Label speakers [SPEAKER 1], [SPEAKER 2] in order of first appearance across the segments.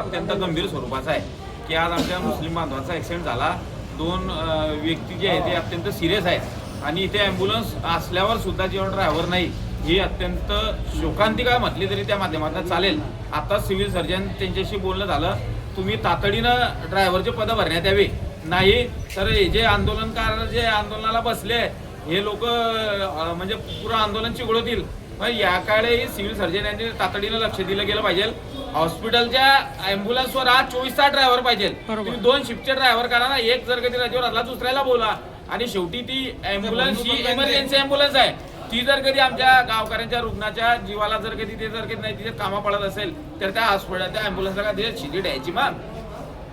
[SPEAKER 1] अत्यंत गंभीर स्वरूपाचा आहे की आज आमच्या मुस्लिम बांधवांचा ॲक्सिडेंट झाला. 2 व्यक्ती जे आहेत ते अत्यंत सिरियस आहेत आणि इथे ॲम्ब्युलन्स असल्यावर सुद्धा जेव्हा ड्रायव्हर नाही ही अत्यंत शोकांतिका म्हटली तरी त्या माध्यमातून चालेल. आता सिव्हिल सर्जन त्यांच्याशी बोलणं झालं, तुम्ही तातडीनं ड्रायव्हरचे पदं भरण्यात यावे, नाही तर हे जे आंदोलनकार जे आंदोलनाला बसले हे लोक म्हणजे पुरं आंदोलन चिघळवतील. मग या काळी सिव्हिल सर्जन यांनी तातडीनं लक्ष दिलं गेलं पाहिजे. हॉस्पिटलच्या ॲम्ब्युलन्सवर आज 24 तास ड्रायव्हर पाहिजे. तुम्ही 2 शिफ्टचे ड्रायव्हर करा ना, एक जर कधी रजेवर असला दुसऱ्याला बोला. आणि शेवटी ती ॲम्ब्युलन्स ही इमर्जन्सी ॲम्ब्युलन्स आहे. ती जर कधी आमच्या गावकऱ्यांच्या रुग्णाच्या जीवाला जर कधी ते जर कधी नाही तिथे कामा पडत असेल तर त्या हॉस्पिटल त्या ॲम्ब्युलन्सला का तिथे शिटी द्यायची. मग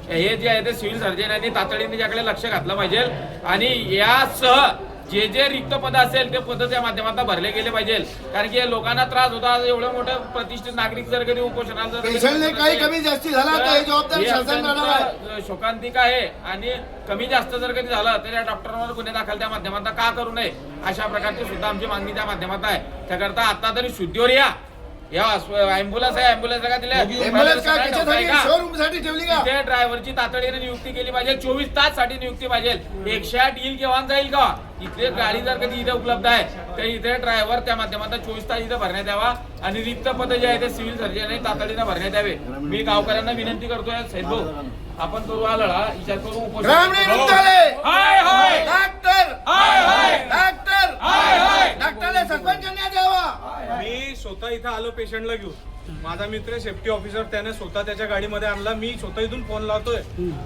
[SPEAKER 1] हे जे आहे ते सिव्हिल सर्जन यांनी तातडीने त्याकडे लक्ष घातलं पाहिजे आणि यासह जे जे रिक्त पद असेल ते पद त्या माध्यमातून भरले गेले पाहिजे. कारण की लोकांना त्रास होता. एवढं मोठं प्रतिष्ठित नागरिक जर कधी उपोषणाला
[SPEAKER 2] काही कमी जास्ती झाला
[SPEAKER 1] शोकांतिक आहे आणि कमी जास्त जर कधी झालं तर या डॉक्टरांवर गुन्हे दाखल त्या माध्यमातून का करू नये अशा प्रकारची सुद्धा आमची मागणी त्या माध्यमात आहे. त्याकरता आता तरी शुद्धीवर या ॲम्ब्युलन्स आहे, ॲम्ब्युलन्स का दिल्या त्या ड्रायव्हरची तातडीने नियुक्ती केली पाहिजे. 24 तास साठी नियुक्ती पाहिजे. 108 येईल केव्हा जाईल का इथे गाडी जर कधी इथे उपलब्ध आहे तर इथे ड्रायव्हर त्या माध्यमातून 24 तास इथे भरण्यात यावा आणि रिक्त पद जे आहे ते सिव्हिल सर्जन तातडीने भरण्यात यावे. मी गावकऱ्यांना विनंती करतोय साहेब भाऊ आपण करू आलळा विचार करू
[SPEAKER 2] डॉक्टरला सस्पेंड करण्यात यावा.
[SPEAKER 3] मी स्वतः इथं आलो पेशंटला घेऊन. माझा मित्र सेफ्टी ऑफिसर त्याने स्वतः त्याच्या गाडीमध्ये आणला. मी स्वतः इथून फोन लावतोय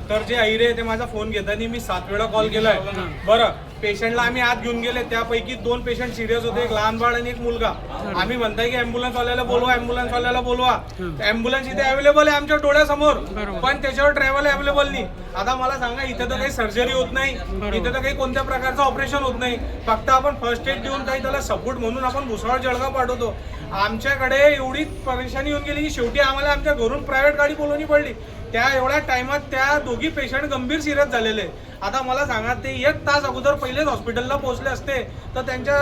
[SPEAKER 3] तर जे आईरे ते माझा फोन घेताना मी 7 वेळा कॉल केलाय. बरं पेशंटला आम्ही आत घेऊन गेले. त्यापैकी 2 पेशंट सिरियस होते, एक लहान बाळ आणि एक मुलगा. आम्ही म्हणताय की ॲम्ब्युलन्स वाल्याला बोलवा, ॲम्ब्युलन्स वाल्याला बोलवा. ॲम्ब्युलन्स इथे अवेलेबल आहे आमच्या डोळ्यासमोर पण त्याच्यावर ड्रायव्हर अवेलेबल नाही. आता मला सांगा इथे तर काही सर्जरी होत नाही, इथे तर काही कोणत्या प्रकारचं ऑपरेशन होत नाही. फक्त आपण फर्स्ट एड देऊन काही त्याला सपोर्ट म्हणून आपण भुसावळ जळगाव पाठवतो. आमच्याकडे एवढी परेशानी येऊन गेली की शेवटी आम्हाला आमच्या घरून प्रायव्हेट गाडी बोलवणी पडली. त्या एवढ्या टाइमात त्या दोघी पेशंट गंभीर सिरियस झालेले. आता मला सांगा ते 1 तास अगोदर पहिलेच हॉस्पिटलला पोहोचले असते तर त्यांच्या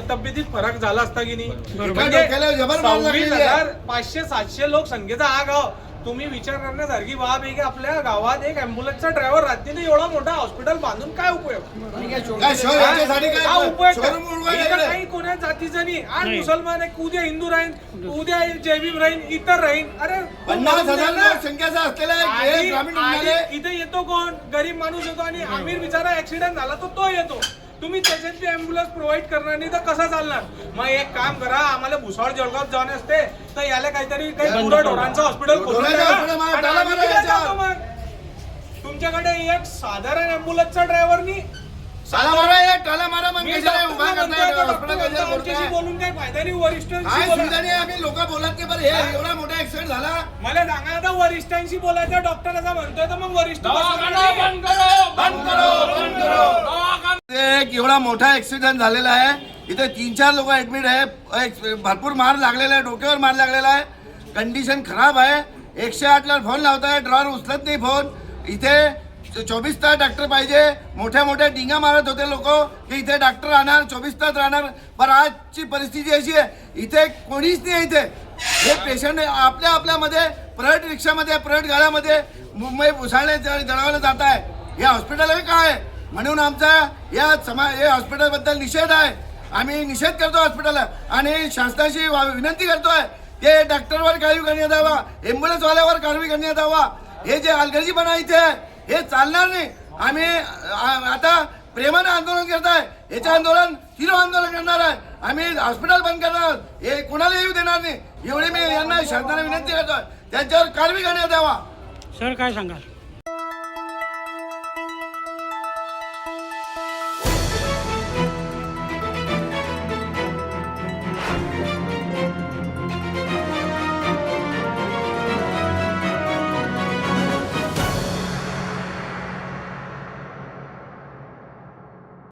[SPEAKER 3] तब्येतीत फरक झाला असता की नाही. 26,000-500-700 लोक संख्येचा हा गाव. तुम्ही विचार करण्यासारखी बाब आहे की आपल्या गावात एक ॲम्ब्युलन्सचा ड्रायव्हर रात्री एवढा मोठा हॉस्पिटल बांधून काय उपयोग. काही कोणा जातीचं नाही. आज मुसलमान आहे, उद्या हिंदू राहीन, उद्या जैविक राहीन, इतर राहीन. अरे
[SPEAKER 2] 50,000 संख्येचा असलेला
[SPEAKER 3] इथे येतो कोण गरीब माणूस येतो आणि आमिर बिचारा ऍक्सिडेंट झाला तर तो येतो. तुम्ही त्याच्यातली ॲम्ब्युलन्स प्रोव्हाइड करणार नाही तर कसं चालणार. मग एक काम करा आम्हाला भुसावळ जळगाव जाऊन असते तर याला काहीतरी काही ढोरांचं हॉस्पिटल तुमच्याकडे एक साधारण ॲम्ब्युलन्सचा ड्रायव्हर नाही बोलून काय फायदा नाही. वरिष्ठांशी
[SPEAKER 2] लोक बोलत की बरं हे एवढा मोठा ऍक्सिडेंट झाला
[SPEAKER 3] मला सांगा आता वरिष्ठांशी बोलायचं डॉक्टर असं म्हणतोय तर मग वरिष्ठ
[SPEAKER 2] एवढा मोठा ऍक्सिडेंट झालेला आहे. इथे 3-4 लोक ऍडमिट आहे. भरपूर मार लागलेला आहे, डोक्यावर मार लागलेला आहे, कंडिशन खराब आहे. 108ला फोन लावताय, ड्रायव्हर उचलत नाही फोन. इथे 24 तास डॉक्टर पाहिजे. मोठ्या मोठ्या डिंगा मारत होते लोक की इथे डॉक्टर राहणार 24 तास राहणार. पण आजची परिस्थिती अशी आहे इथे कोणीच नाही. इथे हे पेशंट आपल्यामध्ये प्रायव्हेट रिक्षामध्ये प्रायव्हेट गाड्यामध्ये मुंबई भुसावळ जळगावला जात आहे. हे हॉस्पिटल आहे काय म्हणून आमचा या हॉस्पिटलबद्दल निषेध आहे. आम्ही निषेध करतो हॉस्पिटल आणि शासनाशी विनंती करतोय की डॉक्टरवर कारवाई करण्यात यावा, ॲम्ब्युलन्सवाल्यावर कारवाई करण्यात यावा. हे जे हलगर्जीपणा इथे हे चालणार नाही. आम्ही आता प्रेमानं आंदोलन करत आहे. याचं आंदोलन हिरो आंदोलन करणार आहे. आम्ही हॉस्पिटल बंद करणार, हे कोणाला येऊ देणार नाही. एवढे मी यांना शासनाला विनंती करतोय त्यांच्यावर कारवाई करण्यात यावा.
[SPEAKER 4] सर काय सांगाल.